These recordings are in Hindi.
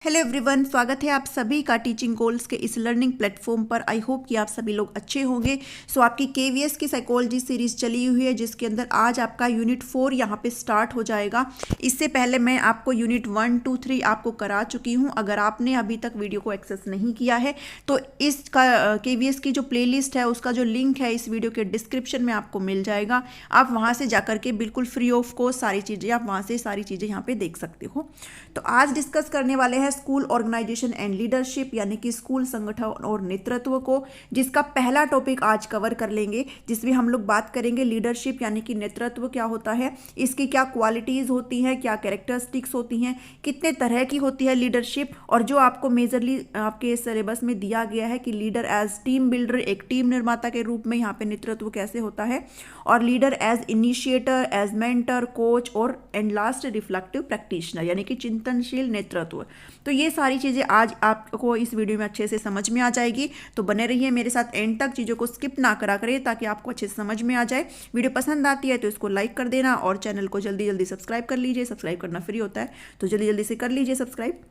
हेलो एवरीवन, स्वागत है आप सभी का टीचिंग गोल्स के इस लर्निंग प्लेटफॉर्म पर। आई होप कि आप सभी लोग अच्छे होंगे। सो आपकी केवीएस की साइकोलॉजी सीरीज चली हुई है, जिसके अंदर आज आपका यूनिट 4 यहाँ पे स्टार्ट हो जाएगा। इससे पहले मैं आपको यूनिट 1, 2, 3 आपको करा चुकी हूँ। अगर आपने अभी तक वीडियो को एक्सेस नहीं किया है तो इसका केवीएस की जो प्लेलिस्ट है उसका जो लिंक है इस वीडियो के डिस्क्रिप्शन में आपको मिल जाएगा। आप वहाँ से जाकर के बिल्कुल फ्री ऑफ कॉस्ट सारी चीज़ें आप वहाँ से सारी चीज़ें यहाँ पे देख सकते हो। तो आज डिस्कस करने वाले हैं स्कूल ऑर्गेनाइजेशन एंड लीडरशिप, यानी कि स्कूल संगठन और नेतृत्व को, जिसका पहला टॉपिक आज कवर कर लेंगे, जिसमें हम लोग बात करेंगे लीडरशिप यानी कि नेतृत्व क्या होता है, इसकी क्या क्वालिटीज़ होती हैं, क्या कैरेक्टरिस्टिक्स होती हैं, कितने तरह की होती है लीडरशिप, और जो आपको मेजरली आपके सिलेबस में दिया गया है कि लीडर एज टीम बिल्डर, एक टीम निर्माता के रूप में यहाँ पे नेतृत्व कैसे होता है, और leader as initiator, as mentor, coach और एंड लास्ट रिफ्लेक्टिव प्रैक्टिशनर, यानी कि चिंतनशील नेतृत्व। तो ये सारी चीज़ें आज आपको इस वीडियो में अच्छे से समझ में आ जाएगी। तो बने रहिए मेरे साथ एंड तक, चीज़ों को स्किप ना करा करें ताकि आपको अच्छे से समझ में आ जाए। वीडियो पसंद आती है तो इसको लाइक कर देना और चैनल को जल्दी जल्दी सब्सक्राइब कर लीजिए। सब्सक्राइब करना फ्री होता है तो जल्दी जल्दी से कर लीजिए सब्सक्राइब।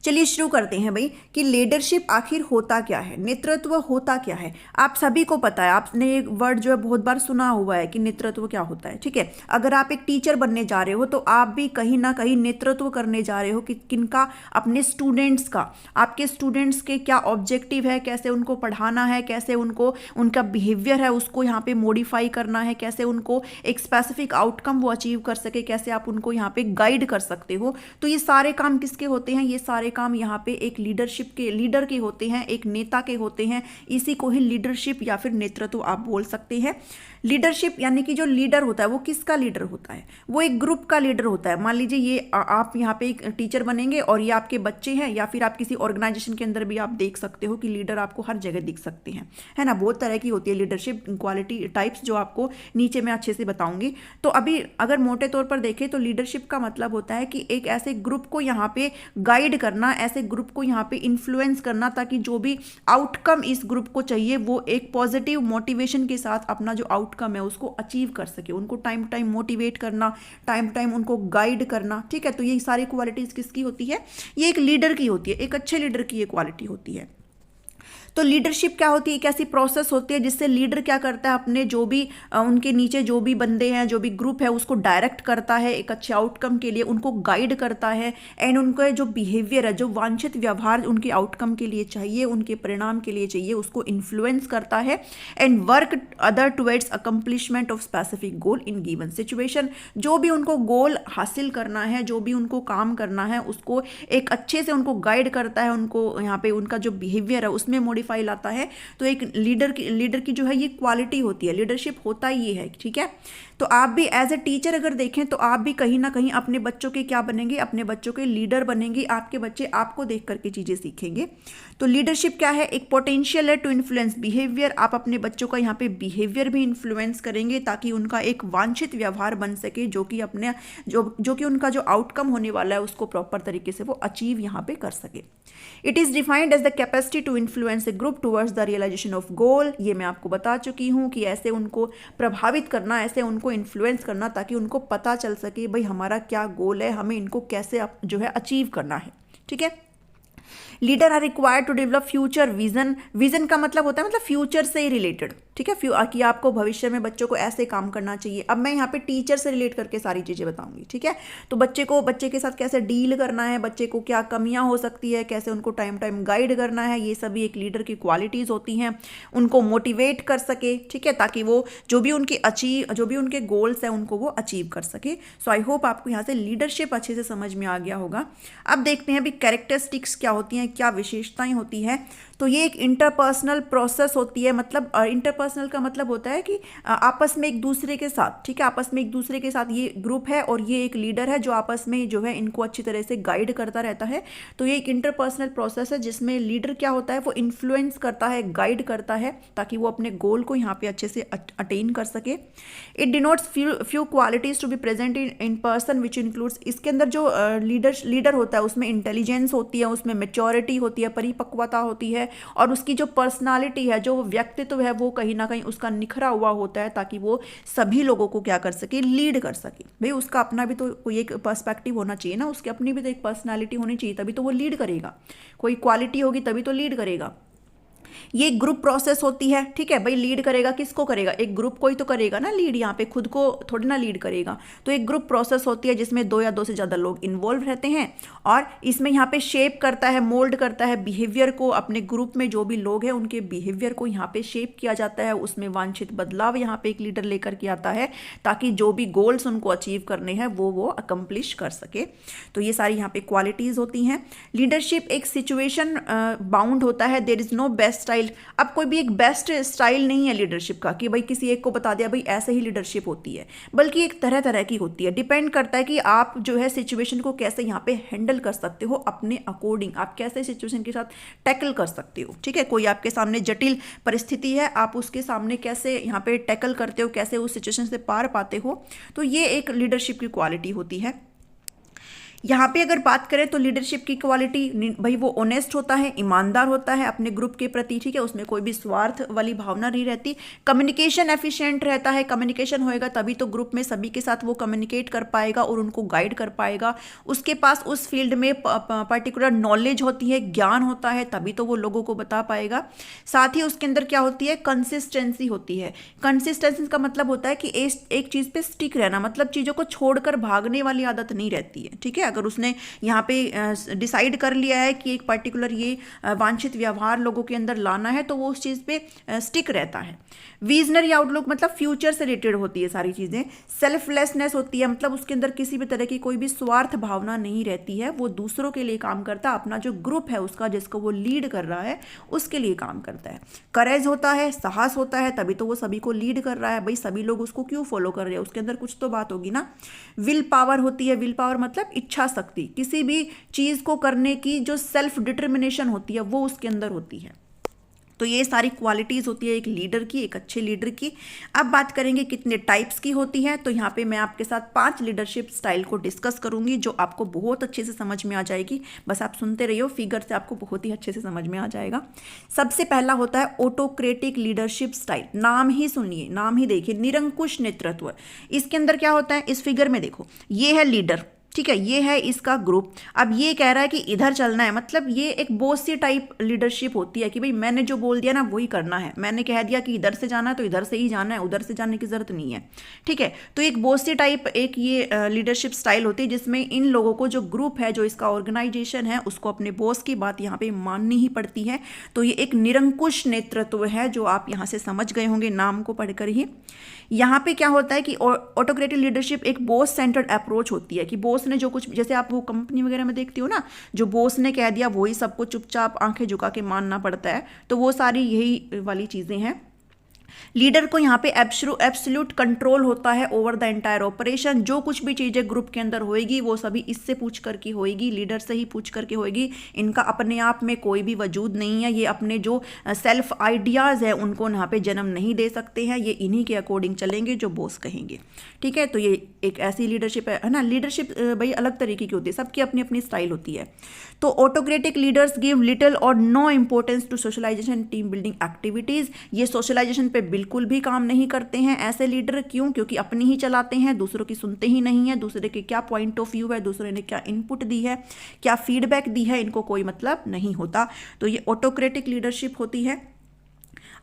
चलिए शुरू करते हैं भाई कि लीडरशिप आखिर होता क्या है, नेतृत्व होता क्या है। आप सभी को पता है, आपने एक वर्ड जो है बहुत बार सुना हुआ है कि नेतृत्व क्या होता है। ठीक है, अगर आप एक टीचर बनने जा रहे हो तो आप भी कहीं ना कहीं नेतृत्व करने जा रहे हो कि किनका, अपने स्टूडेंट्स का। आपके स्टूडेंट्स के क्या ऑब्जेक्टिव है, कैसे उनको पढ़ाना है, कैसे उनको उनका बिहेवियर है उसको यहाँ पे मॉडिफाई करना है, कैसे उनको एक स्पेसिफिक आउटकम वो अचीव कर सके, कैसे आप उनको यहाँ पे गाइड कर सकते हो। तो ये सारे काम किसके होते हैं? ये सारे काम यहाँ पे एक लीडरशिप के, लीडर के होते हैं, एक नेता के होते हैं। इसी को ही लीडरशिप या फिर नेतृत्व आप बोल सकते हैं। लीडरशिप यानी कि जो लीडर होता है वो किसका लीडर होता है? वो एक ग्रुप का लीडर होता है। मान लीजिए ये आप यहाँ पे एक टीचर बनेंगे और ये आपके बच्चे हैं, या फिर आप किसी ऑर्गेनाइजेशन के अंदर भी आप देख सकते हो कि लीडर आपको हर जगह दिख सकते हैं, है ना। बहुत तरह की होती है लीडरशिप क्वालिटी टाइप्स, जो आपको नीचे मैं अच्छे से बताऊंगी। तो अभी अगर मोटे तौर पर देखें तो लीडरशिप का मतलब होता है कि एक ऐसे ग्रुप को यहाँ पे गाइड करना, ऐसे ग्रुप को यहाँ पे इन्फ्लुएंस करना, ताकि जो भी आउटकम इस ग्रुप को चाहिए वो एक पॉजिटिव मोटिवेशन के साथ अपना जो आउटकम है उसको अचीव कर सके। उनको टाइम टाइम मोटिवेट करना, टाइम टाइम उनको गाइड करना। ठीक है, तो ये सारी क्वालिटीज किसकी होती है? ये एक लीडर की होती है, एक अच्छे लीडर की ये क्वालिटी होती है। तो लीडरशिप क्या होती है? एक ऐसी प्रोसेस होती है जिससे लीडर क्या करता है, अपने जो भी उनके नीचे जो भी बंदे हैं, जो भी ग्रुप है, उसको डायरेक्ट करता है एक अच्छे आउटकम के लिए, उनको गाइड करता है, एंड उनका जो बिहेवियर है, जो वांछित व्यवहार उनके आउटकम के लिए चाहिए, उनके परिणाम के लिए चाहिए, उसको इन्फ्लुएंस करता है, and work other towards accomplishment of specific goal in given situation. जो भी उनको गोल हासिल करना है, जो भी उनको काम करना है, उसको एक अच्छे से उनको गाइड करता है, उनको यहाँ पे उनका जो बिहेवियर है उसमें मॉडिफाई लाता है। तो एक लीडर की जो है ये क्वालिटी होती है, लीडरशिप होता ही ये है। ठीक है, तो आप भी एज ए टीचर अगर देखें तो आप भी कहीं ना कहीं अपने बच्चों के क्या बनेंगे? अपने बच्चों के लीडर बनेंगे। आपके बच्चे आपको देख करके चीजें सीखेंगे। तो लीडरशिप क्या है? एक पोटेंशियल है टू इन्फ्लुएंस बिहेवियर। आप अपने बच्चों का यहाँ पे बिहेवियर भी इन्फ्लुएंस करेंगे ताकि उनका एक वांछित व्यवहार बन सके, जो कि अपने जो कि उनका जो आउटकम होने वाला है उसको प्रॉपर तरीके से वो अचीव यहाँ पे कर सके। It is defined as the capacity to influence a group towards the realisation of goal. ये मैं आपको बता चुकी हूँ कि ऐसे उनको प्रभावित करना, ऐसे उनको इन्फ्लुएंस करना ताकि उनको पता चल सके भाई हमारा क्या गोल है, हमें इनको कैसे जो है अचीव करना है। ठीक है, leader are required to develop future vision. Vision का मतलब होता है मतलब फ्यूचर से रिलेटेड। ठीक है, कि आपको भविष्य में बच्चों को ऐसे काम करना चाहिए। अब मैं यहाँ पे टीचर से रिलेट करके सारी चीजें बताऊंगी। ठीक है, तो बच्चे के साथ कैसे डील करना है, बच्चे को क्या कमियां हो सकती है, कैसे उनको टाइम टाइम गाइड करना है, ये सभी एक लीडर की क्वालिटीज होती हैं। उनको मोटिवेट कर सके, ठीक है, ताकि वो जो भी उनके गोल्स हैं उनको वो अचीव कर सके। सो आई होप आपको यहाँ से लीडरशिप अच्छे से समझ में आ गया होगा। अब देखते हैं अभी कैरेक्टरिस्टिक्स क्या होती हैं, क्या विशेषताएं होती है। तो ये एक इंटरपर्सनल प्रोसेस होती है। मतलब इंटरपर्सनल का मतलब होता है कि आपस में एक दूसरे के साथ, ठीक है, आपस में एक दूसरे के साथ ये ग्रुप है और ये एक लीडर है जो आपस में जो है इनको अच्छी तरह से गाइड करता रहता है। तो ये एक इंटरपर्सनल प्रोसेस है जिसमें लीडर क्या होता है, वो इन्फ्लुएंस करता है, गाइड करता है ताकि वो अपने गोल को यहाँ पे अच्छे से अटेन कर सके। It denotes few qualities to be present in person which includes. इसके अंदर जो लीडर होता है उसमें इंटेलिजेंस होती है, उसमें मैच्योरिटी होती है, परिपक्वता होती है, और उसकी जो पर्सनालिटी है, जो व्यक्तित्व है, वो कहीं ना कहीं उसका निखरा हुआ होता है, ताकि वो सभी लोगों को क्या कर सके, लीड कर सके। भाई उसका अपना भी तो कोई एक पर्सपेक्टिव होना चाहिए ना, उसकी अपनी भी तो एक पर्सनालिटी होनी चाहिए, तभी तो वो लीड करेगा। कोई क्वालिटी होगी तभी तो लीड करेगा। ये ग्रुप प्रोसेस होती है, ठीक है भाई। लीड करेगा, किसको करेगा, एक ग्रुप को ही तो करेगा ना लीड, यहाँ पे खुद को थोड़ी ना लीड करेगा। तो एक ग्रुप प्रोसेस होती है जिसमें 2 या 2 से ज़्यादा लोग इन्वॉल्व रहते हैं, और इसमें यहाँ पे शेप करता है, मोल्ड करता है बिहेवियर को। अपने ग्रुप में जो भी लोग हैं उनके बिहेवियर को यहाँ पे शेप किया जाता है, उसमें वांछित बदलाव यहाँ पे एक लीडर लेकर के आता है, ताकि जो भी गोल्स उनको अचीव करने हैं वो अकम्प्लिश कर सके। तो ये सारी यहाँ पे क्वालिटीज़ होती हैं। लीडरशिप एक सिचुएशन बाउंड होता है, there is no best style. अब कोई भी एक बेस्ट स्टाइल नहीं है लीडरशिप का कि भाई किसी एक को बता दिया भाई ऐसे ही लीडरशिप होती है, बल्कि एक तरह तरह की होती है। डिपेंड करता है कि आप जो है सिचुएशन को कैसे यहाँ पे हैंडल कर सकते हो, अपने अकॉर्डिंग आप कैसे सिचुएशन के साथ टैकल कर सकते हो, ठीक है। कोई आपके सामने जटिल परिस्थिति है, आप उसके सामने कैसे यहाँ पे टैकल करते हो, कैसे उस सिचुएशन से पार पाते हो। तो ये एक लीडरशिप की क्वालिटी होती है। यहाँ पे अगर बात करें तो लीडरशिप की क्वालिटी, भाई वो ऑनेस्ट होता है, ईमानदार होता है अपने ग्रुप के प्रति, ठीक है। उसमें कोई भी स्वार्थ वाली भावना नहीं रहती। कम्युनिकेशन एफिशिएंट रहता है, कम्युनिकेशन होएगा तभी तो ग्रुप में सभी के साथ वो कम्युनिकेट कर पाएगा और उनको गाइड कर पाएगा। उसके पास उस फील्ड में पर्टिकुलर नॉलेज होती है, ज्ञान होता है, तभी तो वो लोगों को बता पाएगा। साथ ही उसके अंदर क्या होती है, कंसिस्टेंसी होती है। कंसिस्टेंसी का मतलब होता है कि एक चीज़ पे स्टिक रहना, मतलब चीज़ों को छोड़कर भागने वाली आदत नहीं रहती है, ठीक है। अगर उसने यहाँ पे डिसाइड कर लिया है कि एक पर्टिकुलर ये वांछित व्यवहार लोगों के अंदर लाना है, तो वो उस चीज़ पे स्टिक रहता है। विजनरी आउटलुक मतलब फ्यूचर से रिलेटेड होती है सारी चीज़ें। सेल्फलेसनेस होती है, मतलब उसके अंदर किसी भी तरह की कोई भी स्वार्थ भावना नहीं रहती है, वो दूसरों के लिए काम करता है, अपना जो ग्रुप है उसका, जिसको वो लीड कर रहा है, उसके लिए काम करता है। करेज होता है, साहस होता है, तभी तो वो सभी को लीड कर रहा है। भाई सभी लोग उसको क्यों फॉलो कर रहे हैं, उसके अंदर कुछ तो बात होगी ना। विल पावर होती है, विल पावर मतलब इच्छा शक्ति, किसी भी चीज को करने की जो सेल्फ डिटर्मिनेशन होती है वो उसके अंदर होती है। तो ये सारी क्वालिटीज होती है एक लीडर की, एक अच्छे लीडर की। अब बात करेंगे कितने टाइप्स की होती है, तो यहाँ पे मैं आपके साथ 5 लीडरशिप स्टाइल को डिस्कस करूंगी, जो आपको बहुत अच्छे से समझ में आ जाएगी। बस आप सुनते रहिए, फिगर से आपको बहुत ही अच्छे से समझ में आ जाएगा। सबसे पहला होता है ऑटोक्रेटिक लीडरशिप स्टाइल। नाम ही सुनिए, नाम ही देखिए, निरंकुश नेतृत्व। इसके अंदर क्या होता है, इस फिगर में देखो, ये है लीडर, ठीक है, ये है इसका ग्रुप। अब ये कह रहा है कि इधर चलना है, मतलब ये एक बॉसी टाइप लीडरशिप होती है कि भाई मैंने जो बोल दिया ना वही करना है, मैंने कह दिया कि इधर से जाना है तो इधर से ही जाना है, उधर से जाने की जरूरत नहीं है, ठीक है। तो एक बॉसी टाइप एक ये लीडरशिप स्टाइल होती है, जिसमें इन लोगों को, जो ग्रुप है, जो इसका ऑर्गेनाइजेशन है, उसको अपने बॉस की बात यहाँ पे माननी ही पड़ती है। तो ये एक निरंकुश नेतृत्व है, जो आप यहाँ से समझ गए होंगे नाम को पढ़कर ही। यहाँ पे क्या होता है कि ऑटोक्रेटिक लीडरशिप एक बॉस सेंटर्ड अप्रोच होती है, कि बॉस ने जो कुछ, जैसे आप वो कंपनी वगैरह में देखते हो ना, जो बॉस ने कह दिया वही सबको चुपचाप आंखें झुका के मानना पड़ता है, तो वो सारी यही वाली चीज़ें हैं। लीडर को यहाँ पे एब्सोल्यूट कंट्रोल होता है ओवर द एंटायर ऑपरेशन। जो कुछ भी चीज़ें ग्रुप के अंदर होएगी वो सभी इससे पूछ करके होएगी, लीडर से ही पूछ करके होएगी। इनका अपने आप में कोई भी वजूद नहीं है, ये अपने जो सेल्फ आइडियाज़ है उनको यहाँ पे जन्म नहीं दे सकते हैं, ये इन्हीं के अकॉर्डिंग चलेंगे जो बॉस कहेंगे, ठीक है। तो ये एक ऐसी लीडरशिप है ना। लीडरशिप भाई अलग तरीके की होती है, सबकी अपनी अपनी स्टाइल होती है। तो ऑटोक्रेटिक लीडर्स गिव लिटिल और no importance to socialisation team building activities. ये सोशलाइजेशन पे बिल्कुल भी काम नहीं करते हैं ऐसे लीडर, क्यों? क्योंकि अपनी ही चलाते हैं, दूसरों की सुनते ही नहीं है, दूसरे के क्या पॉइंट ऑफ व्यू है, दूसरे ने क्या इनपुट दी है, क्या फीडबैक दी है, इनको कोई मतलब नहीं होता। तो ये ऑटोक्रेटिक लीडरशिप होती है।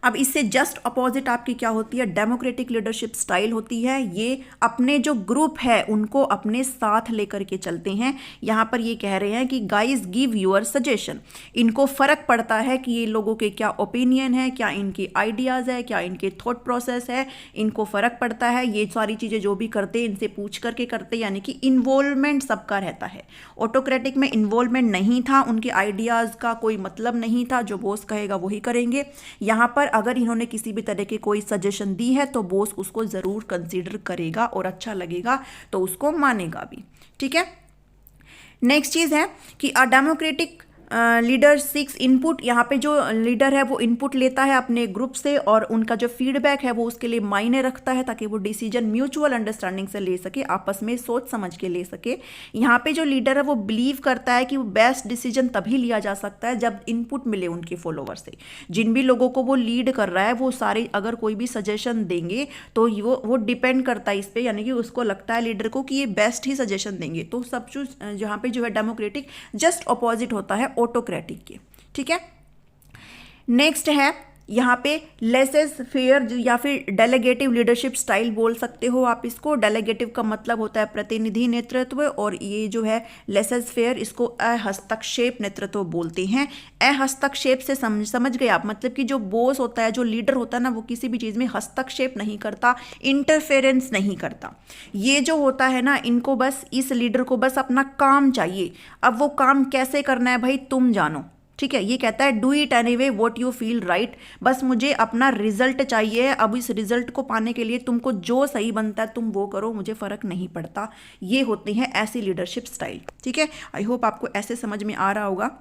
अब इससे जस्ट अपोजिट आपकी क्या होती है, डेमोक्रेटिक लीडरशिप स्टाइल होती है। ये अपने जो ग्रुप है उनको अपने साथ लेकर के चलते हैं। यहाँ पर ये कह रहे हैं कि गाइज गिव योर सजेशन। इनको फर्क पड़ता है कि ये लोगों के क्या ओपिनियन है, क्या इनके आइडियाज़ है, क्या इनके थॉट प्रोसेस है, इनको फ़र्क पड़ता है। ये सारी चीज़ें जो भी करते हैं इनसे पूछ करके करते, यानी कि इन्वॉल्वमेंट सबका रहता है। ऑटोक्रेटिक में इन्वॉल्वमेंट नहीं था, उनके आइडियाज़ का कोई मतलब नहीं था, जो बॉस कहेगा वही करेंगे। यहाँ पर अगर इन्होंने किसी भी तरह की कोई सजेशन दी है तो बॉस उसको ज़रूर कंसीडर करेगा और अच्छा लगेगा तो उसको मानेगा भी, ठीक है। नेक्स्ट चीज़ है कि a democratic leader seeks input, यहाँ पे जो लीडर है वो इनपुट लेता है अपने ग्रुप से और उनका जो फीडबैक है वो उसके लिए मायने रखता है ताकि वो डिसीजन म्यूचुअल अंडरस्टैंडिंग से ले सके, आपस में सोच समझ के ले सके। यहाँ पे जो लीडर है वो बिलीव करता है कि वो बेस्ट डिसीजन तभी लिया जा सकता है जब इनपुट मिले उनके फॉलोवर से। जिन भी लोगों को वो लीड कर रहा है वो सारे अगर कोई भी सजेशन देंगे तो वो डिपेंड करता है इस पर, यानी कि उसको लगता है लीडर को कि ये बेस्ट ही सजेशन देंगे। तो सब कुछ जहाँ पे जो है डेमोक्रेटिक जस्ट अपोजिट होता है ऑटोक्रेटिक के। ठीक है, नेक्स्ट है यहाँ पे लेसेस फेयर या फिर डेलीगेटिव लीडरशिप स्टाइल बोल सकते हो आप इसको। डेलीगेटिव का मतलब होता है प्रतिनिधि नेतृत्व और ये जो है लेसेस फेयर इसको अहस्तक्षेप नेतृत्व बोलते हैं। अहस्तक्षेप से समझ गए आप, मतलब कि जो बॉस होता है, जो लीडर होता है ना, वो किसी भी चीज़ में हस्तक्षेप नहीं करता, इंटरफेरेंस नहीं करता। ये जो होता है ना, इनको बस इस लीडर को बस अपना काम चाहिए। अब वो काम कैसे करना है भाई तुम जानो। ठीक है, ये कहता है do it anyway what you feel right, बस मुझे अपना रिजल्ट चाहिए। अब इस रिजल्ट को पाने के लिए तुमको जो सही बनता है तुम वो करो, मुझे फर्क नहीं पड़ता। ये होती है ऐसी लीडरशिप स्टाइल। ठीक है, आई होप आपको ऐसे समझ में आ रहा होगा।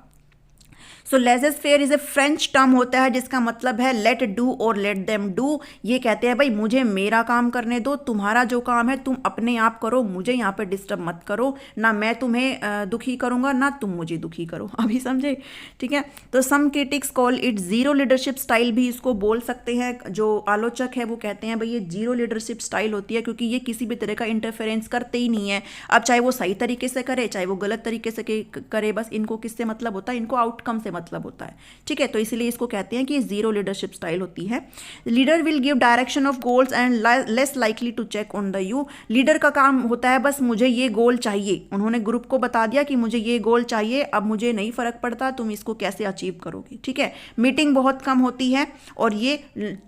So laissez faire is a French term होता है जिसका मतलब है लेट डू और लेट देम डू। ये कहते हैं भाई मुझे मेरा काम करने दो, तुम्हारा जो काम है तुम अपने आप करो, मुझे यहाँ पे डिस्टर्ब मत करो, ना मैं तुम्हें दुखी करूँगा ना तुम मुझे दुखी करो। अभी समझे? ठीक है, तो some critics call it zero leadership style भी इसको बोल सकते हैं। जो आलोचक है वो कहते हैं भाई ये जीरो लीडरशिप स्टाइल होती है क्योंकि ये किसी भी तरह का इंटरफेरेंस करते ही नहीं है। अब चाहे वो सही तरीके से करे चाहे वो गलत तरीके से करे, बस इनको किससे मतलब होता है, इनको आउटकम से मतलब होता है। ठीक है, तो इसलिए इसको कहते हैं कि जीरो लीडरशिप स्टाइल होती है। Leader will give direction of goals and less likely to check on the you. Leader का काम होता है बस मुझे ये गोल चाहिए, उन्होंने ग्रुप को बता दिया कि मुझे ये गोल चाहिए, अब मुझे नहीं फर्क पड़ता तुम इसको कैसे अचीव करोगे। ठीक है, मीटिंग बहुत कम होती है और ये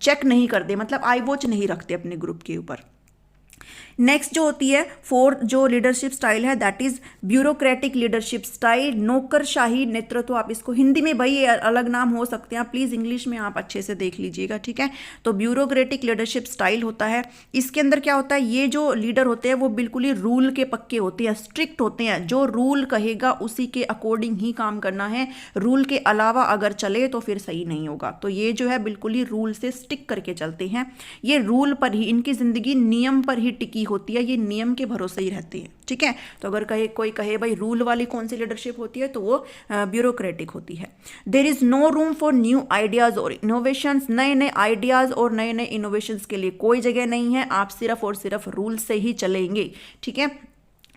चेक नहीं करते, मतलब आई वॉच नहीं रखते अपने ग्रुप के ऊपर। नेक्स्ट जो होती है फोर्थ जो लीडरशिप स्टाइल है that is bureaucratic leadership style, नौकरशाही नेतृत्व। आप इसको हिंदी में भाई अलग नाम हो सकते हैं, प्लीज इंग्लिश में आप अच्छे से देख लीजिएगा। ठीक है, तो ब्यूरोक्रेटिक लीडरशिप स्टाइल होता है। इसके अंदर क्या होता है, ये जो लीडर होते हैं वो बिल्कुल ही रूल के पक्के होते हैं, स्ट्रिक्ट होते हैं। जो रूल कहेगा उसी के अकॉर्डिंग ही काम करना है, रूल के अलावा अगर चले तो फिर सही नहीं होगा। तो ये जो है बिल्कुल ही रूल से स्टिक करके चलते हैं, ये रूल पर ही, इनकी जिंदगी नियम पर ही टिकी होती है, ये नियम के भरोसे ही रहती है। ठीक है, तो अगर कोई कहे भाई रूल वाली कौन सी लीडरशिप होती है तो वो ब्यूरोक्रेटिक होती है। There is no room for new ideas और इनोवेशंस, नए नए आइडियाज और नए नए इनोवेशंस के लिए कोई जगह नहीं है, आप सिर्फ और सिर्फ रूल से ही चलेंगे। ठीक है,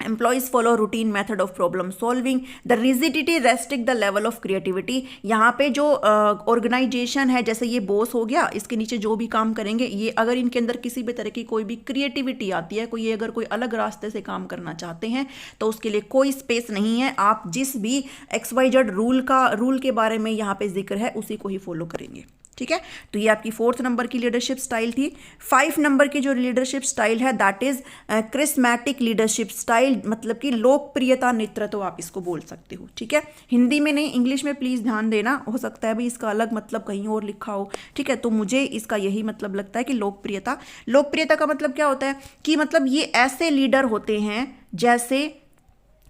employees follow routine method of problem solving, the rigidity restrict the level of creativity. यहाँ पे जो ऑर्गेनाइजेशन है, जैसे ये बॉस हो गया, इसके नीचे जो भी काम करेंगे, ये अगर इनके अंदर किसी भी तरह की कोई भी क्रिएटिविटी आती है, कोई अगर कोई अलग रास्ते से काम करना चाहते हैं तो उसके लिए कोई स्पेस नहीं है। आप जिस भी XYZ रूल के बारे में यहाँ पे जिक्र है उसी को ही फॉलो करेंगे। ठीक है, तो ये आपकी 4th नंबर की लीडरशिप स्टाइल थी। 5 नंबर की जो लीडरशिप स्टाइल है दैट इज क्रिस्मैटिक लीडरशिप स्टाइल, मतलब कि लोकप्रियता नेतृत्व आप इसको बोल सकते हो। ठीक है, हिंदी में नहीं इंग्लिश में प्लीज ध्यान देना, हो सकता है भाई इसका अलग मतलब कहीं और लिखा हो। ठीक है, तो मुझे इसका यही मतलब लगता है कि लोकप्रियता का मतलब क्या होता है कि मतलब ये ऐसे लीडर होते हैं, जैसे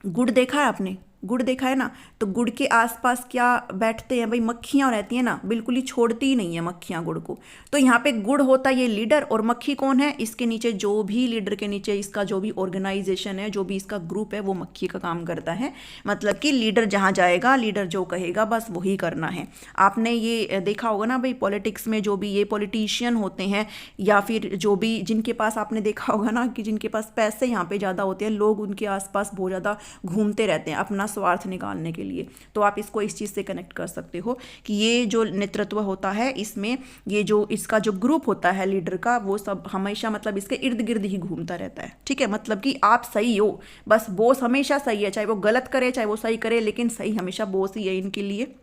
गुड़ देखा है आपने, गुड़ देखा है ना, तो गुड़ के आसपास क्या बैठते हैं भाई, मक्खियाँ रहती हैं ना, बिल्कुल ही छोड़ती ही नहीं है मक्खियाँ गुड़ को। तो यहाँ पे गुड़ होता है ये लीडर, और मक्खी कौन है, इसके नीचे जो भी लीडर के नीचे इसका जो भी ऑर्गेनाइजेशन है, जो भी इसका ग्रुप है, वो मक्खी का काम करता है। मतलब कि लीडर जहाँ जाएगा, लीडर जो कहेगा बस वही करना है। आपने ये देखा होगा ना भाई, पॉलिटिक्स में जो भी ये पॉलिटिशियन होते हैं या फिर जो भी जिनके पास, आपने देखा होगा ना कि जिनके पास पैसे यहाँ पे ज़्यादा होते हैं, लोग उनके आसपास बहुत ज़्यादा घूमते रहते हैं अपना स्वार्थ निकालने के लिए। तो आप इसको इस चीज़ से कनेक्ट कर सकते हो कि ये जो नेतृत्व होता है, इसमें ये जो इसका जो ग्रुप होता है लीडर का, वो सब हमेशा मतलब इसके इर्द गिर्द ही घूमता रहता है। ठीक है, मतलब कि आप सही हो, बस बॉस हमेशा सही है, चाहे वो गलत करे चाहे वो सही करे, लेकिन सही हमेशा बॉस ही है इनके लिए।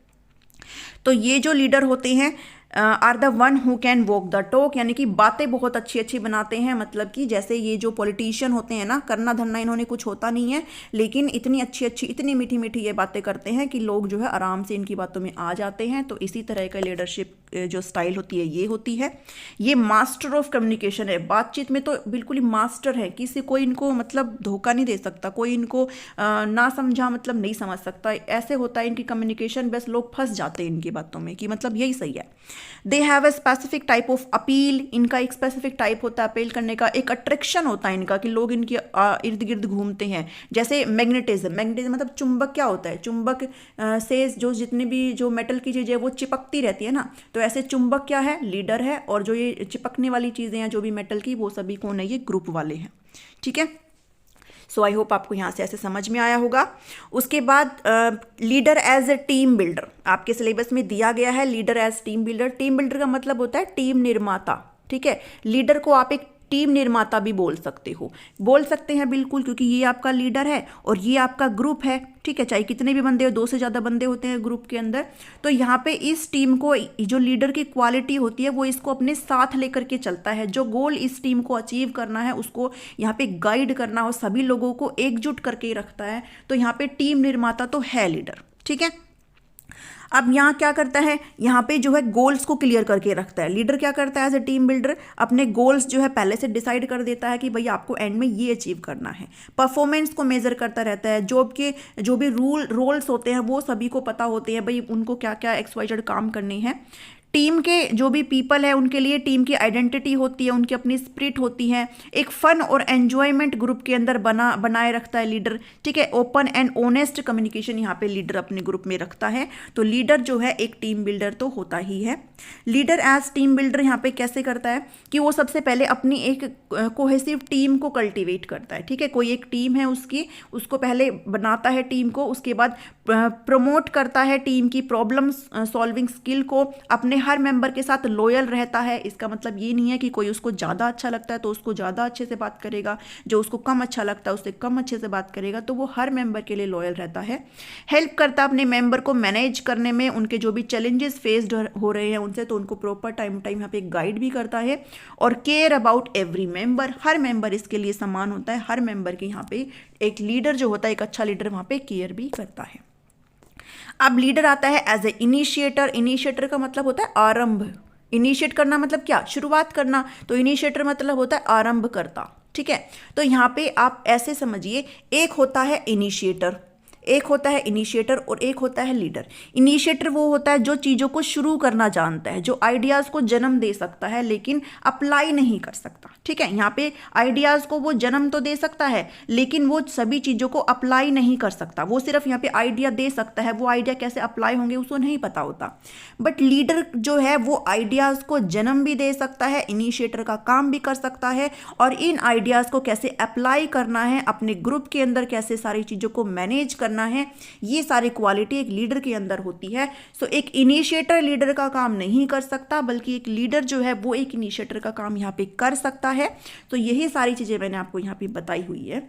तो ये जो लीडर होते हैं are the one who can walk the talk, यानी कि बातें बहुत अच्छी अच्छी बनाते हैं। मतलब कि जैसे ये जो पॉलिटिशियन होते हैं ना, करना धरना इन्होंने कुछ होता नहीं है, लेकिन इतनी अच्छी अच्छी इतनी मीठी मीठी ये बातें करते हैं कि लोग जो है आराम से इनकी बातों में आ जाते हैं। तो इसी तरह का लीडरशिप जो स्टाइल होती है ये होती है। ये मास्टर ऑफ कम्युनिकेशन है, बातचीत में तो बिल्कुल ही मास्टर है, किसी कोई इनको मतलब धोखा नहीं दे सकता, कोई इनको ना समझा मतलब नहीं समझ सकता। ऐसे होता है इनकी कम्युनिकेशन, बस लोग फंस जाते हैं इनकी बातों में कि मतलब यही सही है। They have a specific type of appeal, इनका एक स्पेसिफिक टाइप होता है अपील करने का, एक अट्रैक्शन होता है इनका कि लोग इनके इर्द गिर्द घूमते हैं। जैसे मैग्नेटिज्म, मैग्नेटिज्म मतलब चुंबक क्या होता है, चुंबक से जो जितने भी जो मेटल की चीज़ें वो चिपकती रहती है ना, तो ऐसे चुंबक क्या है, लीडर है, और जो ये चिपकने वाली चीज़ें हैं जो भी मेटल की, वो सभी कौन है, ये ग्रुप वाले हैं। ठीक है, सो आई होप आपको यहाँ से ऐसे समझ में आया होगा। उसके बाद leader as a team builder आपके सिलेबस में दिया गया है। Leader as team builder, team builder का मतलब होता है टीम निर्माता। ठीक है, लीडर को आप एक टीम निर्माता भी बोल सकते हो, बोल सकते हैं बिल्कुल, क्योंकि ये आपका लीडर है और ये आपका ग्रुप है। ठीक है, चाहे कितने भी बंदे हो, 2 से ज़्यादा बंदे होते हैं ग्रुप के अंदर, तो यहाँ पे इस टीम को जो लीडर की क्वालिटी होती है वो इसको अपने साथ लेकर के चलता है। जो गोल इस टीम को अचीव करना है उसको यहाँ पे गाइड करना हो, सभी लोगों को एकजुट करके रखता है, तो यहाँ पे टीम निर्माता तो है लीडर। ठीक है, अब यहाँ क्या करता है, यहाँ पे जो है गोल्स को क्लियर करके रखता है। लीडर क्या करता है एज ए टीम बिल्डर, अपने गोल्स जो है पहले से डिसाइड कर देता है कि भाई आपको एंड में ये अचीव करना है। परफॉर्मेंस को मेजर करता रहता है, जॉब के जो भी रोल्स होते हैं वो सभी को पता होते हैं, भाई उनको क्या क्या XYZ काम करने हैं। टीम के जो भी पीपल है उनके लिए टीम की आइडेंटिटी होती है, उनकी अपनी स्पिरिट होती है। एक फन और एन्जॉयमेंट ग्रुप के अंदर बनाए रखता है लीडर। ठीक है, ओपन एंड ऑनेस्ट कम्युनिकेशन यहाँ पे लीडर अपने ग्रुप में रखता है। तो लीडर जो है एक टीम बिल्डर तो होता ही है। लीडर एज टीम बिल्डर यहाँ पे कैसे करता है कि वो सबसे पहले अपनी एक कोहेसिव टीम को कल्टिवेट करता है। ठीक है, कोई एक टीम है उसकी, उसको पहले बनाता है टीम को, उसके बाद प्रमोट करता है टीम की प्रॉब्लम सॉल्विंग स्किल को, अपने हर मेंबर के साथ लॉयल रहता है। इसका मतलब ये नहीं है कि कोई उसको ज़्यादा अच्छा लगता है तो उसको ज़्यादा अच्छे से बात करेगा, जो उसको कम अच्छा लगता है उससे कम अच्छे से बात करेगा, तो वो हर मेंबर के लिए लॉयल रहता है। हेल्प करता है अपने मेंबर को मैनेज करने में, उनके जो भी चैलेंजेस फेस्ड हो रहे हैं उनसे, तो उनको प्रॉपर टाइम यहाँ पे गाइड भी करता है। और care about every member, her member इसके लिए समान होता है, हर मेंबर के यहाँ पे एक लीडर जो होता है, एक अच्छा लीडर वहाँ पे केयर भी करता है। अब लीडर आता है एज ए इनिशिएटर। इनिशिएटर का मतलब होता है आरंभ, इनिशिएट करना मतलब क्या, शुरुआत करना, तो इनिशिएटर मतलब होता है आरंभ करता। ठीक है, तो यहाँ पे आप ऐसे समझिए, एक होता है इनिशिएटर, एक होता है इनिशिएटर और एक होता है लीडर। इनिशिएटर वो होता है जो चीज़ों को शुरू करना जानता है, जो आइडियाज़ को जन्म दे सकता है लेकिन अप्लाई नहीं कर सकता। ठीक है, यहाँ पे आइडियाज़ को वो जन्म तो दे सकता है लेकिन वो सभी चीज़ों को अप्लाई नहीं कर सकता। वो सिर्फ यहाँ पे आइडिया दे सकता है, वो आइडिया कैसे अप्लाई होंगे उसको नहीं पता होता। बट लीडर जो है वो आइडियाज़ को जन्म भी दे सकता है, इनिशिएटर का काम भी कर सकता है, और इन आइडियाज़ को कैसे अप्लाई करना है, अपने ग्रुप के अंदर कैसे सारी चीज़ों को मैनेज करना है, ये सारी क्वालिटी एक लीडर के अंदर होती है। सो एक इनिशिएटर लीडर का काम नहीं कर सकता, बल्कि एक लीडर जो है वो एक इनिशिएटर का काम यहाँ पे कर सकता है। तो यही सारी चीजें मैंने आपको यहाँ पे बताई हुई है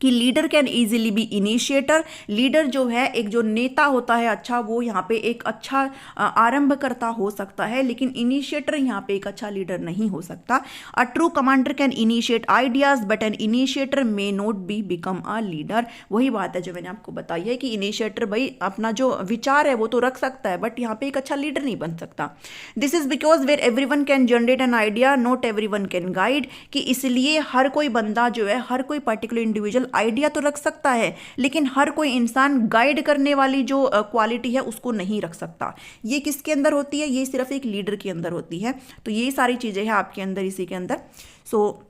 कि leader can easily B initiator. Leader जो है एक जो नेता होता है अच्छा, वो यहाँ पे एक अच्छा आरंभकर्ता हो सकता है, लेकिन इनिशिएटर यहाँ पे एक अच्छा लीडर नहीं हो सकता। A true commander can initiate ideas but N initiator may not be become a leader. वही बात है जो मैंने आपको बताई है कि इनिशिएटर भाई अपना जो विचार है वो तो रख सकता है, बट यहाँ पे एक अच्छा लीडर नहीं बन सकता। This is because where everyone can generate an idea not everyone can guide, कि इसलिए हर कोई बंदा जो है, हर कोई पर्टिकुलर इंडिविजुअल आइडिया तो रख सकता है लेकिन हर कोई इंसान गाइड करने वाली जो क्वालिटी है उसको नहीं रख सकता। ये किसके अंदर होती है, ये सिर्फ एक लीडर के अंदर होती है। तो ये सारी चीजें हैं आपके अंदर, इसी के अंदर। So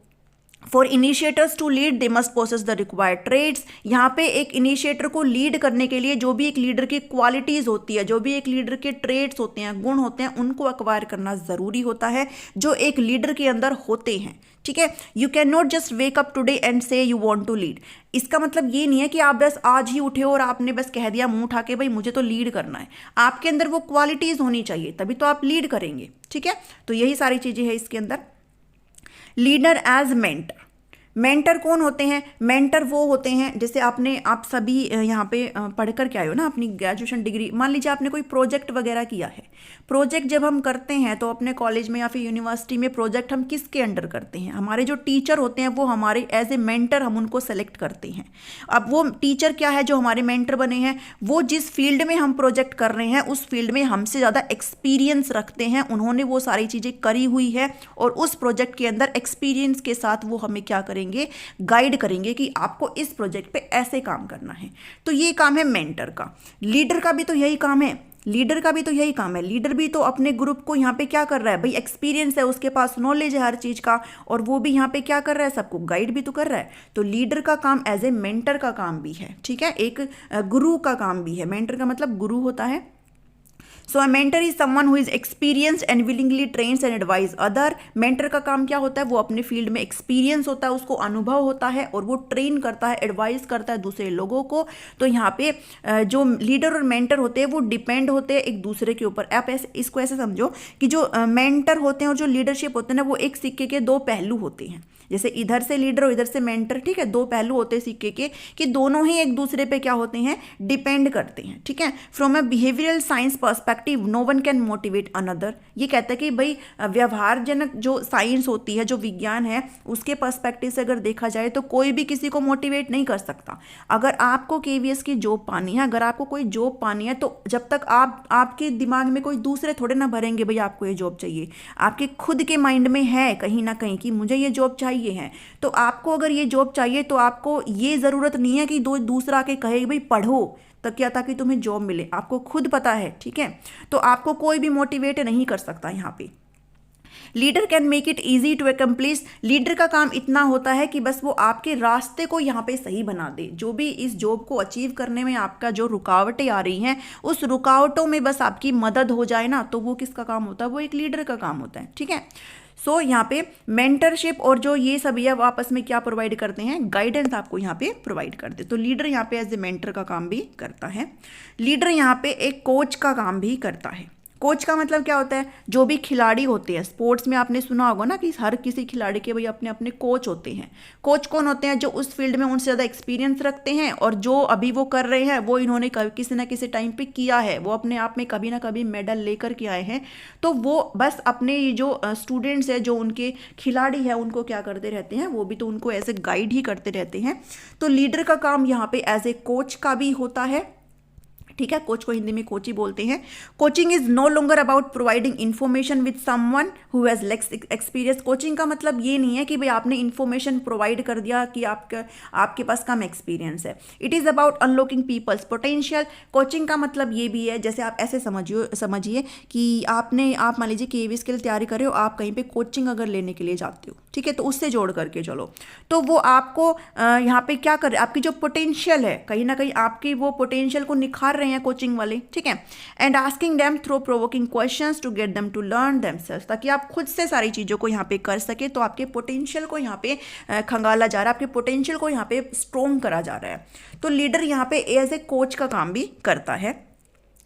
for initiators to lead they must possess the required traits. यहाँ पे एक इनिशिएटर को लीड करने के लिए जो भी एक लीडर की क्वालिटीज होती है, जो भी एक लीडर के ट्रेड्स होते हैं, गुण होते हैं, उनको अक्वायर करना जरूरी होता है जो एक लीडर के अंदर होते हैं। ठीक है, you can not just wake up today and से यू वांट टू लीड। इसका मतलब ये नहीं है कि आप बस आज ही उठे और आपने बस कह दिया मुंह उठा के भाई मुझे तो लीड करना है। आपके अंदर वो क्वालिटीज होनी चाहिए, तभी तो आप लीड करेंगे। ठीक है, तो यही सारी चीजें हैं इसके अंदर। लीडर एज मेंटर, मेंटर कौन होते हैं? मेंटर वो होते हैं, जैसे आप सभी यहाँ पे पढ़ कर के आए हो ना अपनी ग्रेजुएशन डिग्री, मान लीजिए आपने कोई प्रोजेक्ट वगैरह किया है। प्रोजेक्ट जब हम करते हैं तो अपने कॉलेज में या फिर यूनिवर्सिटी में प्रोजेक्ट हम किसके अंडर करते हैं? हमारे जो टीचर होते हैं वो हमारे एज ए मेंटर हम उनको सेलेक्ट करते हैं। अब वो टीचर क्या है जो हमारे मेंटर बने हैं? वो जिस फील्ड में हम प्रोजेक्ट कर रहे हैं उस फील्ड में हमसे ज़्यादा एक्सपीरियंस रखते हैं, उन्होंने वो सारी चीज़ें करी हुई है और उस प्रोजेक्ट के अंदर एक्सपीरियंस के साथ वो हमें क्या करेंगे? गाइड करेंगे कि आपको इस प्रोजेक्ट पे ऐसे काम करना है। तो ये काम है मेंटर का। लीडर का भी तो यही काम है। लीडर भी तो अपने ग्रुप को यहाँ पे क्या कर रहा है भाई? एक्सपीरियंस है, उसके पास नॉलेज है हर चीज़ का, और वो भी यहाँ पे क्या कर रहा है? सबको गाइड भी तो कर रहा है। तो लीडर का काम एज ए मेंटर का काम भी है, ठीक है, एक गुरु का काम भी है। मेंटर का मतलब गुरु होता है। So a mentor is someone who is experienced and willingly trains and advise other. Mentor का काम क्या होता है? वो अपने फील्ड में एक्सपीरियंस होता है, उसको अनुभव होता है और वो ट्रेन करता है, एडवाइस करता है दूसरे लोगों को। तो यहाँ पे जो लीडर और मेंटर होते हैं वो डिपेंड होते हैं एक दूसरे के ऊपर। आप इसको ऐसे समझो कि जो मेंटर होते हैं और जो लीडरशिप होते हैं ना, वो एक सिक्के के दो पहलू होते हैं। जैसे इधर से लीडर और इधर से मेंटर, ठीक है, दो पहलू होते हैं सिक्के के, कि दोनों ही एक दूसरे पे क्या होते हैं? डिपेंड करते हैं, ठीक है। From a behavioural science perspective no one can motivate another. ये कहता है कि भाई व्यवहारजनक जो साइंस होती है, जो विज्ञान है, उसके पर्सपेक्टिव से अगर देखा जाए तो कोई भी किसी को मोटिवेट नहीं कर सकता। अगर आपको केवीएस की जॉब पानी है, अगर आपको कोई जॉब पानी है, तो जब तक आपके दिमाग में कोई दूसरे थोड़े ना भरेंगे भाई आपको ये जॉब चाहिए। आपके खुद के माइंड में है कहीं ना कहीं कि मुझे ये जॉब चाहिए है। तो आपको अगर ये जॉब चाहिए तो आपको ये ज़रूरत नहीं है कि दूसरा के कहे भाई पढ़ो तक क्या ताकि तुम्हें जॉब मिले। आपको खुद पता है, ठीक है। तो आपको कोई भी मोटिवेट नहीं कर सकता यहाँ पे। Leader can make it easy to accomplish. Leader का काम इतना होता है कि बस वो आपके रास्ते को यहाँ पे सही बना दे। जो भी इस जॉब को अचीव करने में आपका जो रुकावटें आ रही हैं, उस रुकावटों में बस आपकी मदद हो जाए ना, तो वो किसका काम होता है? वो एक लीडर का काम होता है, ठीक है। सो यहाँ पे मेंटरशिप और जो ये सब ये आपस में क्या प्रोवाइड करते हैं? गाइडेंस आपको यहाँ पे प्रोवाइड करते। तो लीडर यहाँ पे एज ए मेंटर का काम भी करता है। लीडर यहाँ पे एक कोच का काम भी करता है। कोच का मतलब क्या होता है? जो भी खिलाड़ी होते हैं स्पोर्ट्स में, आपने सुना होगा ना कि हर किसी खिलाड़ी के भाई अपने अपने कोच होते हैं। कोच कौन होते हैं? जो उस फील्ड में उनसे ज़्यादा एक्सपीरियंस रखते हैं और जो अभी वो कर रहे हैं वो इन्होंने किसी ना किसी टाइम पे किया है, वो अपने आप में कभी ना कभी मेडल लेकर के आए हैं। तो वो बस अपने जो स्टूडेंट्स हैं, जो उनके खिलाड़ी हैं, उनको क्या करते रहते हैं? वो भी तो उनको एज ए गाइड ही करते रहते हैं। तो लीडर का काम यहाँ पे एज ए कोच का भी होता है, ठीक है। कोच को हिंदी में कोच ही बोलते हैं। Coaching is no longer about providing information with someone who has less experience. Coaching का मतलब ये नहीं है कि भाई आपने इन्फॉर्मेशन प्रोवाइड कर दिया कि आपके पास कम एक्सपीरियंस है। It is about unlocking people's potential. Coaching का मतलब ये भी है, जैसे आप ऐसे समझिए कि आप मान लीजिए केवीएस के लिए तैयारी कर रहे हो, आप कहीं पे कोचिंग अगर लेने के लिए जाते हो, ठीक है, तो उससे जोड़ करके चलो, तो वो आपको यहाँ पे क्या कर रहे, आपकी जो पोटेंशियल है, कहीं ना कहीं आपकी वो पोटेंशियल को निखार रहे हैं कोचिंग वाले, ठीक है। And asking them through provoking questions to get them to learn themselves, ताकि आप खुद से सारी चीज़ों को यहाँ पे कर सके। तो आपके पोटेंशियल को यहाँ पे खंगाला जा रहा है, आपके पोटेंशियल को यहाँ पे स्ट्रॉन्ग करा जा रहा है। तो लीडर यहाँ पे एज ए कोच का काम भी करता है।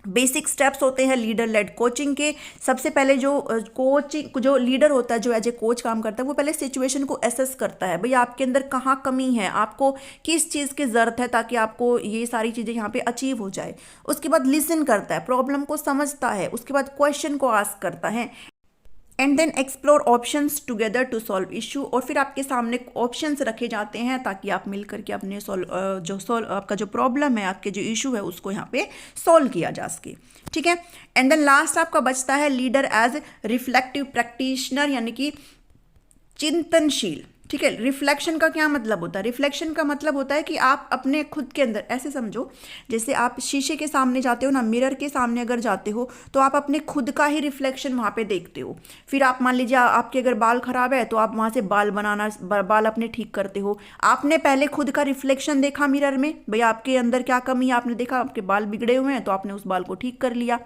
बेसिक स्टेप्स होते हैं लीडर लेड कोचिंग के। सबसे पहले जो लीडर होता है, जो एज ए कोच काम करता है, वो पहले सिचुएशन को एसेस करता है, भाई आपके अंदर कहाँ कमी है, आपको किस चीज़ की ज़रूरत है ताकि आपको ये सारी चीज़ें यहाँ पे अचीव हो जाए। उसके बाद लिसन करता है, प्रॉब्लम को समझता है, उसके बाद क्वेश्चन को आस्क करता है, and then explore options together to solve issue. और फिर आपके सामने ऑप्शंस रखे जाते हैं ताकि आप मिल करके अपने आपका जो प्रॉब्लम है, आपके जो इशू है, उसको यहाँ पे सॉल्व किया जा सके, ठीक है। एंड देन लास्ट आपका बचता है लीडर एज रिफ्लेक्टिव प्रैक्टिशनर, यानी कि चिंतनशील, ठीक है। रिफ्लेक्शन का क्या मतलब होता है? रिफ्लेक्शन का मतलब होता है कि आप अपने खुद के अंदर, ऐसे समझो जैसे आप शीशे के सामने जाते हो ना, मिरर के सामने अगर जाते हो तो आप अपने खुद का ही रिफ्लेक्शन वहाँ पे देखते हो। फिर आप मान लीजिए आपके अगर बाल खराब है तो आप वहाँ से बाल अपने ठीक करते हो। आपने पहले खुद का रिफ्लेक्शन देखा मिरर में, भाई आपके अंदर क्या कमी है, आपने देखा आपके बाल बिगड़े हुए हैं तो आपने उस बाल को ठीक कर लिया।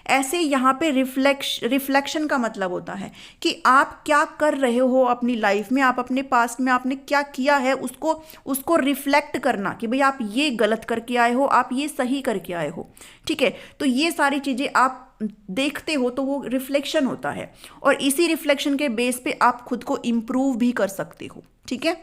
ऐसे यहाँ पे रिफ्लेक्शन का मतलब होता है कि आप क्या कर रहे हो अपनी लाइफ में, आप अपने पास्ट में आपने क्या किया है उसको रिफ्लेक्ट करना कि भाई आप ये गलत करके आए हो, आप ये सही करके आए हो, ठीक है। तो ये सारी चीजें आप देखते हो तो वो रिफ्लेक्शन होता है, और इसी रिफ्लेक्शन के बेस पे आप खुद को इंप्रूव भी कर सकते हो, ठीक है।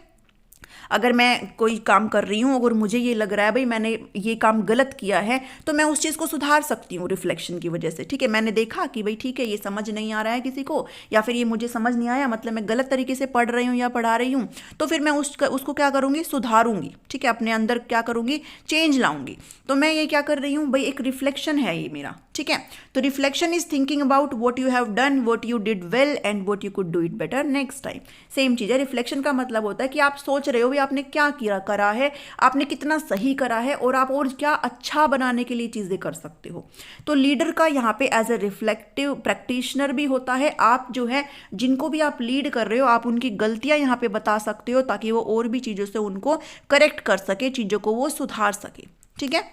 अगर मैं कोई काम कर रही हूँ और मुझे ये लग रहा है भाई मैंने ये काम गलत किया है, तो मैं उस चीज़ को सुधार सकती हूँ रिफ्लेक्शन की वजह से। ठीक है, मैंने देखा कि भाई ठीक है ये समझ नहीं आ रहा है किसी को, या फिर ये मुझे समझ नहीं आया, मतलब मैं गलत तरीके से पढ़ रही हूँ या पढ़ा रही हूँ, तो फिर मैं उसको क्या करूँगी, सुधारूंगी। ठीक है, अपने अंदर क्या करूँगी, चेंज लाऊंगी। तो मैं ये क्या कर रही हूँ भाई, एक रिफ्लेक्शन है ये मेरा। ठीक है, तो reflection is thinking about what you have done, what you did well and what you could do it better next time. Same चीज़ है, रिफ्लेक्शन का मतलब होता है कि आप सोच रहे हो भाई आपने क्या किया करा है, आपने कितना सही करा है और आप और क्या अच्छा बनाने के लिए चीज़ें कर सकते हो। तो लीडर का यहाँ पे एज ए रिफ्लेक्टिव प्रैक्टिशनर भी होता है। आप जो है जिनको भी आप लीड कर रहे हो, आप उनकी गलतियां यहाँ पे बता सकते हो ताकि वो और भी चीज़ों से उनको करेक्ट कर सके, चीज़ों को वो सुधार सके। ठीक है,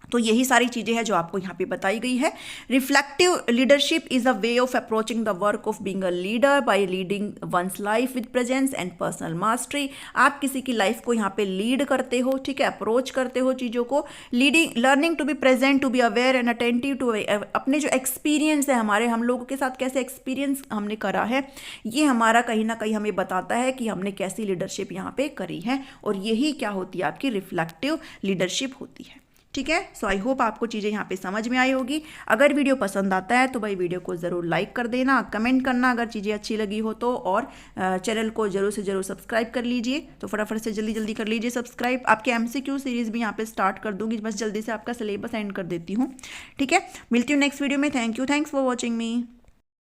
तो यही सारी चीज़ें हैं जो आपको यहाँ पे बताई गई है। Reflective leadership is a way of approaching the work of being a leader bye leading one's life with presence and personal mastery. आप किसी की लाइफ को यहाँ पे लीड करते हो, ठीक है, अप्रोच करते हो चीज़ों को, leading, learning to be present, to be aware and attentive to अपने जो एक्सपीरियंस है हमारे, हम लोगों के साथ कैसे एक्सपीरियंस हमने करा है, ये हमारा कहीं ना कहीं हमें बताता है कि हमने कैसी लीडरशिप यहाँ पे करी है, और यही क्या होती है, आपकी रिफ्लेक्टिव लीडरशिप होती है। ठीक है, सो आई होप आपको चीज़ें यहाँ पे समझ में आई होगी। अगर वीडियो पसंद आता है तो भाई वीडियो को ज़रूर लाइक कर देना, कमेंट करना अगर चीज़ें अच्छी लगी हो तो, और चैनल को ज़रूर से ज़रूर सब्सक्राइब कर लीजिए। तो फटाफट से जल्दी जल्दी कर लीजिए सब्सक्राइब। आपके MCQ सीरीज़ भी यहाँ पे स्टार्ट कर दूँगी, बस जल्दी से आपका सिलेबस एंड कर देती हूँ। ठीक है, मिलती हूँ नेक्स्ट वीडियो में। Thank you, thanks for watching me.